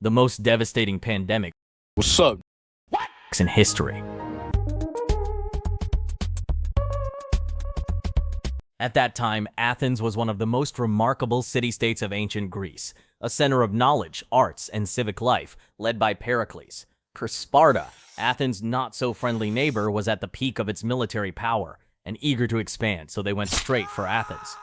the most devastating pandemic What's up? in history. At that time, Athens was one of the most remarkable city-states of ancient Greece, a center of knowledge, arts, and civic life, led by Pericles. For Sparta, Athens' not-so-friendly neighbor was at the peak of its military power and eager to expand, so they went straight for Athens.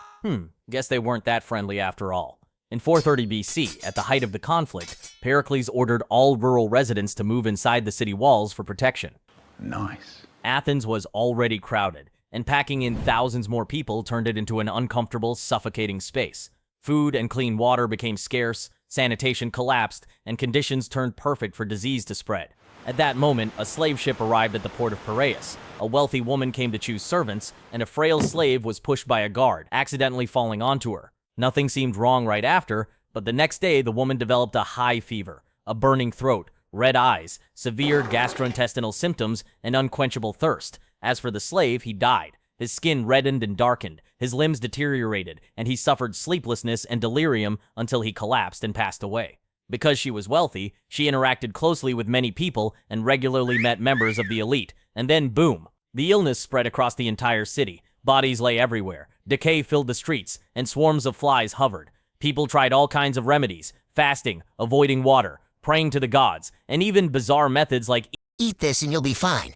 Guess they weren't that friendly after all. In 430 BC, at the height of the conflict, Pericles ordered all rural residents to move inside the city walls for protection. Nice. Athens was already crowded, and packing in thousands more people turned it into an uncomfortable, suffocating space. Food and clean water became scarce, sanitation collapsed, and conditions turned perfect for disease to spread. At that moment, a slave ship arrived at the port of Piraeus. A wealthy woman came to choose servants, and a frail slave was pushed by a guard, accidentally falling onto her. Nothing seemed wrong right after, but the next day the woman developed a high fever, a burning throat, red eyes, severe gastrointestinal symptoms, and unquenchable thirst. As for the slave, he died. His skin reddened and darkened, his limbs deteriorated, and he suffered sleeplessness and delirium until he collapsed and passed away. Because she was wealthy, she interacted closely with many people and regularly met members of the elite. And then, boom, the illness spread across the entire city. Bodies lay everywhere, decay filled the streets, and swarms of flies hovered. People tried all kinds of remedies, fasting, avoiding water, praying to the gods, and even bizarre methods like Eat this and you'll be fine.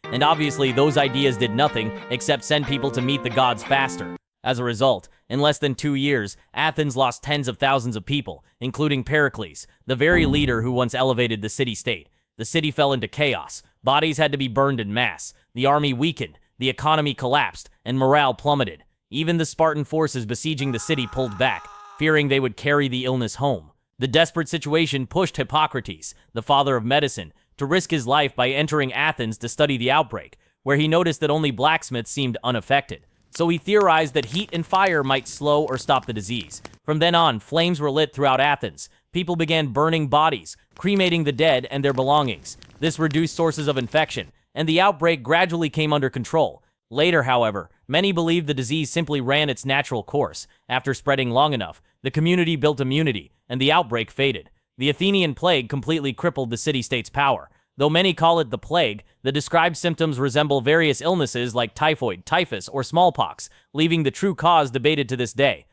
And obviously, those ideas did nothing except send people to meet the gods faster. As a result, in less than 2 years, Athens lost tens of thousands of people, including Pericles, the very leader who once elevated the city-state. The city fell into chaos. Bodies had to be burned en masse. The army weakened. The economy collapsed, and morale plummeted. Even the Spartan forces besieging the city pulled back, fearing they would carry the illness home. The desperate situation pushed Hippocrates, the father of medicine, to risk his life by entering Athens to study the outbreak, where he noticed that only blacksmiths seemed unaffected. So he theorized that heat and fire might slow or stop the disease. From then on, flames were lit throughout Athens. People began burning bodies, cremating the dead and their belongings. This reduced sources of infection, and the outbreak gradually came under control. Later, however, many believed the disease simply ran its natural course. After spreading long enough, the community built immunity, and the outbreak faded. The Athenian plague completely crippled the city-state's power. Though many call it the plague, the described symptoms resemble various illnesses like typhoid, typhus, or smallpox, leaving the true cause debated to this day.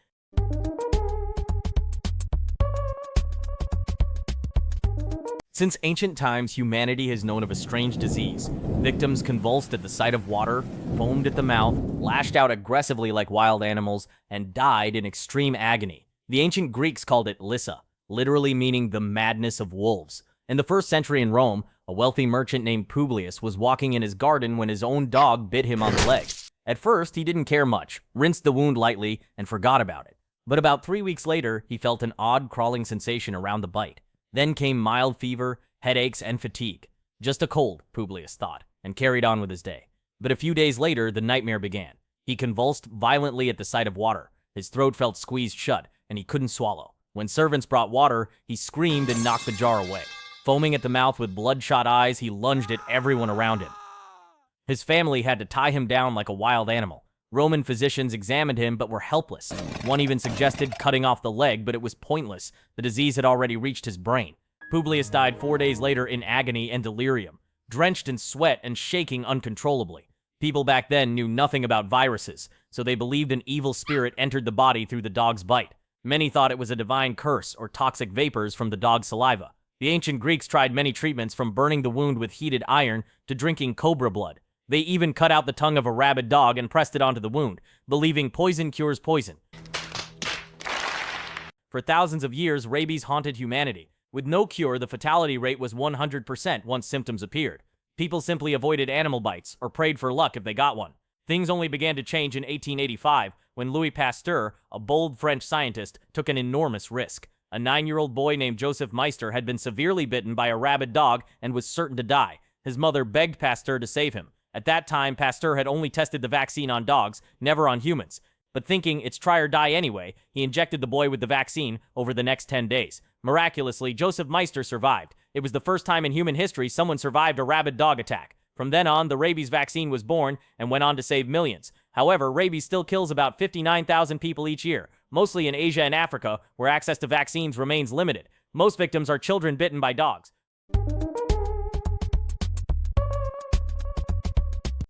Since ancient times, humanity has known of a strange disease. Victims convulsed at the sight of water, foamed at the mouth, lashed out aggressively like wild animals, and died in extreme agony. The ancient Greeks called it lyssa, literally meaning the madness of wolves. In the 1st century in Rome, a wealthy merchant named Publius was walking in his garden when his own dog bit him on the leg. At first, he didn't care much, rinsed the wound lightly, and forgot about it. But about 3 weeks later, he felt an odd crawling sensation around the bite. Then came mild fever, headaches, and fatigue. Just a cold, Publius thought, and carried on with his day. But a few days later, the nightmare began. He convulsed violently at the sight of water. His throat felt squeezed shut, and he couldn't swallow. When servants brought water, he screamed and knocked the jar away. Foaming at the mouth with bloodshot eyes, he lunged at everyone around him. His family had to tie him down like a wild animal. Roman physicians examined him but were helpless. One even suggested cutting off the leg, but it was pointless. The disease had already reached his brain. Publius died 4 days later in agony and delirium, drenched in sweat and shaking uncontrollably. People back then knew nothing about viruses, so they believed an evil spirit entered the body through the dog's bite. Many thought it was a divine curse or toxic vapors from the dog's saliva. The ancient Greeks tried many treatments, from burning the wound with heated iron to drinking cobra blood. They even cut out the tongue of a rabid dog and pressed it onto the wound, believing poison cures poison. For thousands of years, rabies haunted humanity. With no cure, the fatality rate was 100% once symptoms appeared. People simply avoided animal bites or prayed for luck if they got one. Things only began to change in 1885 when Louis Pasteur, a bold French scientist, took an enormous risk. A 9-year-old boy named Joseph Meister had been severely bitten by a rabid dog and was certain to die. His mother begged Pasteur to save him. At that time, Pasteur had only tested the vaccine on dogs, never on humans. But thinking it's try or die anyway, he injected the boy with the vaccine over the next 10 days. Miraculously, Joseph Meister survived. It was the first time in human history someone survived a rabid dog attack. From then on, the rabies vaccine was born and went on to save millions. However, rabies still kills about 59,000 people each year, mostly in Asia and Africa, where access to vaccines remains limited. Most victims are children bitten by dogs.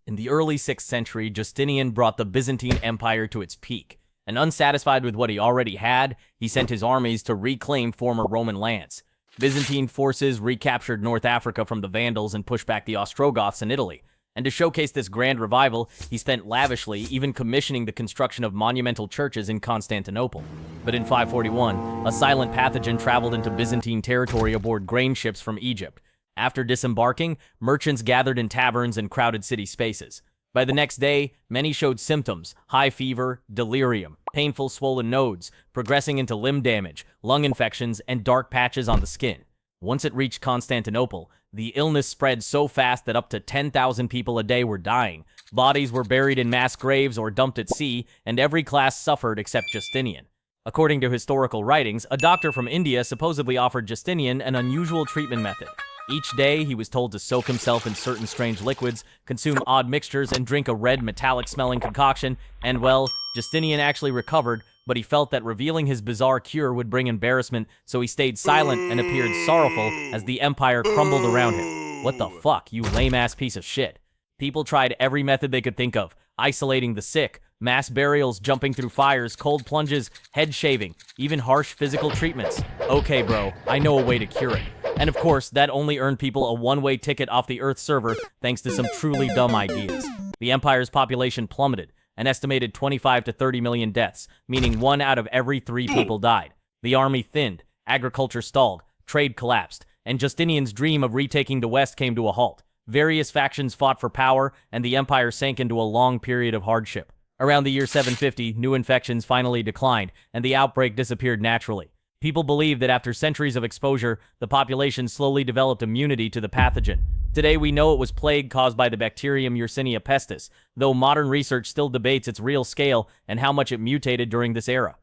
In the early 6th century, Justinian brought the Byzantine Empire to its peak, and unsatisfied with what he already had, he sent his armies to reclaim former Roman lands. Byzantine forces recaptured North Africa from the Vandals and pushed back the Ostrogoths in Italy. And to showcase this grand revival, he spent lavishly, even commissioning the construction of monumental churches in Constantinople. But in 541, a silent pathogen traveled into Byzantine territory aboard grain ships from Egypt. After disembarking, merchants gathered in taverns and crowded city spaces. By the next day, many showed symptoms: high fever, delirium, painful swollen nodes, progressing into limb damage, lung infections, and dark patches on the skin. Once it reached Constantinople, the illness spread so fast that up to 10,000 people a day were dying. Bodies were buried in mass graves or dumped at sea, and every class suffered except Justinian. According to historical writings, a doctor from India supposedly offered Justinian an unusual treatment method. Each day, he was told to soak himself in certain strange liquids, consume odd mixtures, and drink a red, metallic-smelling concoction, and, well, Justinian actually recovered, but he felt that revealing his bizarre cure would bring embarrassment, so he stayed silent and appeared sorrowful as the empire crumbled around him. What the fuck, you lame-ass piece of shit. People tried every method they could think of: isolating the sick, mass burials, jumping through fires, cold plunges, head shaving, even harsh physical treatments. Okay, bro, I know a way to cure it. And of course, that only earned people a one-way ticket off the Earth server thanks to some truly dumb ideas. The Empire's population plummeted, an estimated 25 to 30 million deaths, meaning 1 out of every 3 people died. The army thinned, agriculture stalled, trade collapsed, and Justinian's dream of retaking the West came to a halt. Various factions fought for power, and the Empire sank into a long period of hardship. Around the year 750, new infections finally declined, and the outbreak disappeared naturally. People believe that after centuries of exposure, the population slowly developed immunity to the pathogen. Today, we know it was plague caused by the bacterium Yersinia pestis, though modern research still debates its real scale and how much it mutated during this era.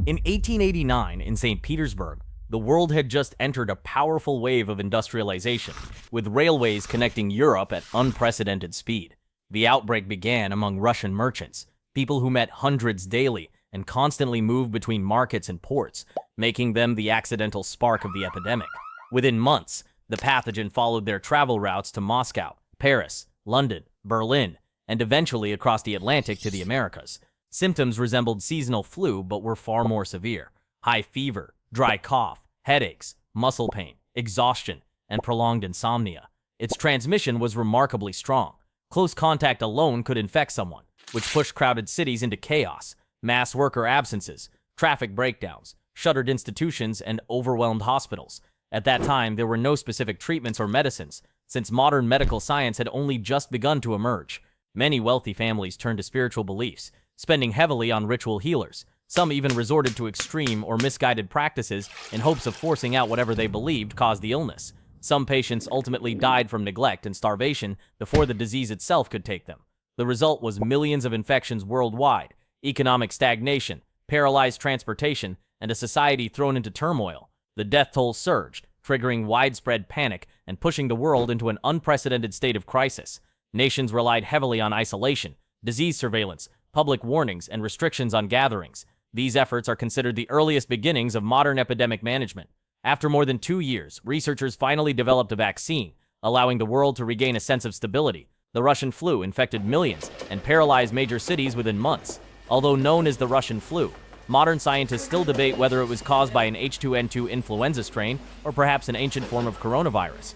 In 1889, in St. Petersburg, the world had just entered a powerful wave of industrialization, with railways connecting Europe at unprecedented speed. The outbreak began among Russian merchants, people who met hundreds daily and constantly moved between markets and ports, making them the accidental spark of the epidemic. Within months, the pathogen followed their travel routes to Moscow, Paris, London, Berlin, and eventually across the Atlantic to the Americas. Symptoms resembled seasonal flu but were far more severe: high fever, dry cough, headaches, muscle pain, exhaustion, and prolonged insomnia. Its transmission was remarkably strong. Close contact alone could infect someone, which pushed crowded cities into chaos. Mass worker absences, traffic breakdowns, shuttered institutions, and overwhelmed hospitals. At that time, there were no specific treatments or medicines, since modern medical science had only just begun to emerge. Many wealthy families turned to spiritual beliefs, spending heavily on ritual healers. Some even resorted to extreme or misguided practices in hopes of forcing out whatever they believed caused the illness. Some patients ultimately died from neglect and starvation before the disease itself could take them. The result was millions of infections worldwide, economic stagnation, paralyzed transportation, and a society thrown into turmoil. The death toll surged, triggering widespread panic and pushing the world into an unprecedented state of crisis. Nations relied heavily on isolation, disease surveillance, public warnings, and restrictions on gatherings. These efforts are considered the earliest beginnings of modern epidemic management. After more than 2 years, researchers finally developed a vaccine, allowing the world to regain a sense of stability. The Russian flu infected millions and paralyzed major cities within months. Although known as the Russian flu, modern scientists still debate whether it was caused by an H2N2 influenza strain or perhaps an ancient form of coronavirus.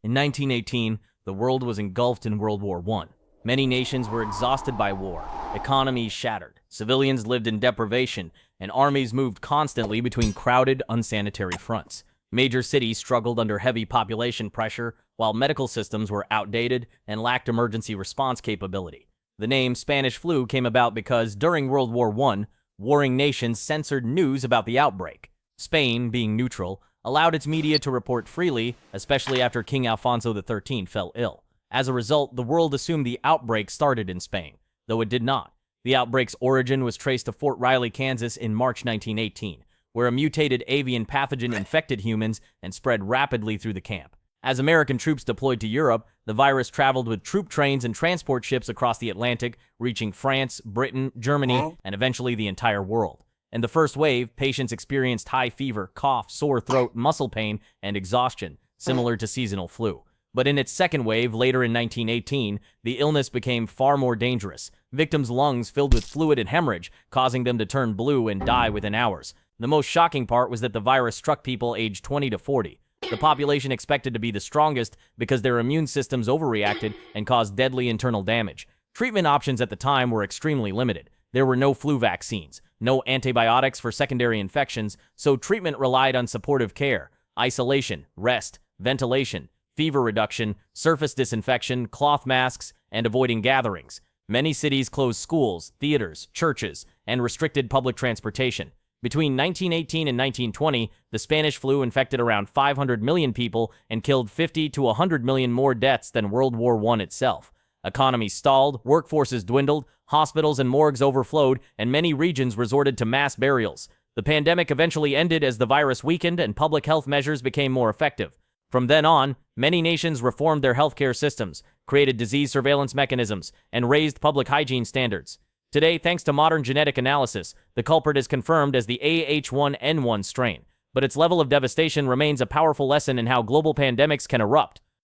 In 1918, the world was engulfed in World War I. Many nations were exhausted by war, economies shattered, civilians lived in deprivation, and armies moved constantly between crowded, unsanitary fronts. Major cities struggled under heavy population pressure, while medical systems were outdated and lacked emergency response capability. The name Spanish flu came about because during World War I, warring nations censored news about the outbreak. Spain, being neutral, allowed its media to report freely, especially after King Alfonso XIII fell ill. As a result, the world assumed the outbreak started in Spain, though it did not. The outbreak's origin was traced to Fort Riley, Kansas in March 1918, where a mutated avian pathogen infected humans and spread rapidly through the camp. As American troops deployed to Europe, the virus traveled with troop trains and transport ships across the Atlantic, reaching France, Britain, Germany, and eventually the entire world. In the first wave, patients experienced high fever, cough, sore throat, muscle pain, and exhaustion, similar to seasonal flu. But in its second wave, later in 1918, the illness became far more dangerous. Victims' lungs filled with fluid and hemorrhage, causing them to turn blue and die within hours. The most shocking part was that the virus struck people aged 20 to 40. The population expected to be the strongest because their immune systems overreacted and caused deadly internal damage. Treatment options at the time were extremely limited. There were no flu vaccines, no antibiotics for secondary infections, so treatment relied on supportive care, isolation, rest, ventilation, fever reduction, surface disinfection, cloth masks, and avoiding gatherings. Many cities closed schools, theaters, churches, and restricted public transportation. Between 1918 and 1920, the Spanish flu infected around 500 million people and killed 50 to 100 million more deaths than World War I itself. Economies stalled, workforces dwindled, hospitals and morgues overflowed, and many regions resorted to mass burials. The pandemic eventually ended as the virus weakened and public health measures became more effective. From then on, many nations reformed their healthcare systems, created disease surveillance mechanisms, and raised public hygiene standards. Today, thanks to modern genetic analysis, the culprit is confirmed as the AH1N1 strain, but its level of devastation remains a powerful lesson in how global pandemics can erupt.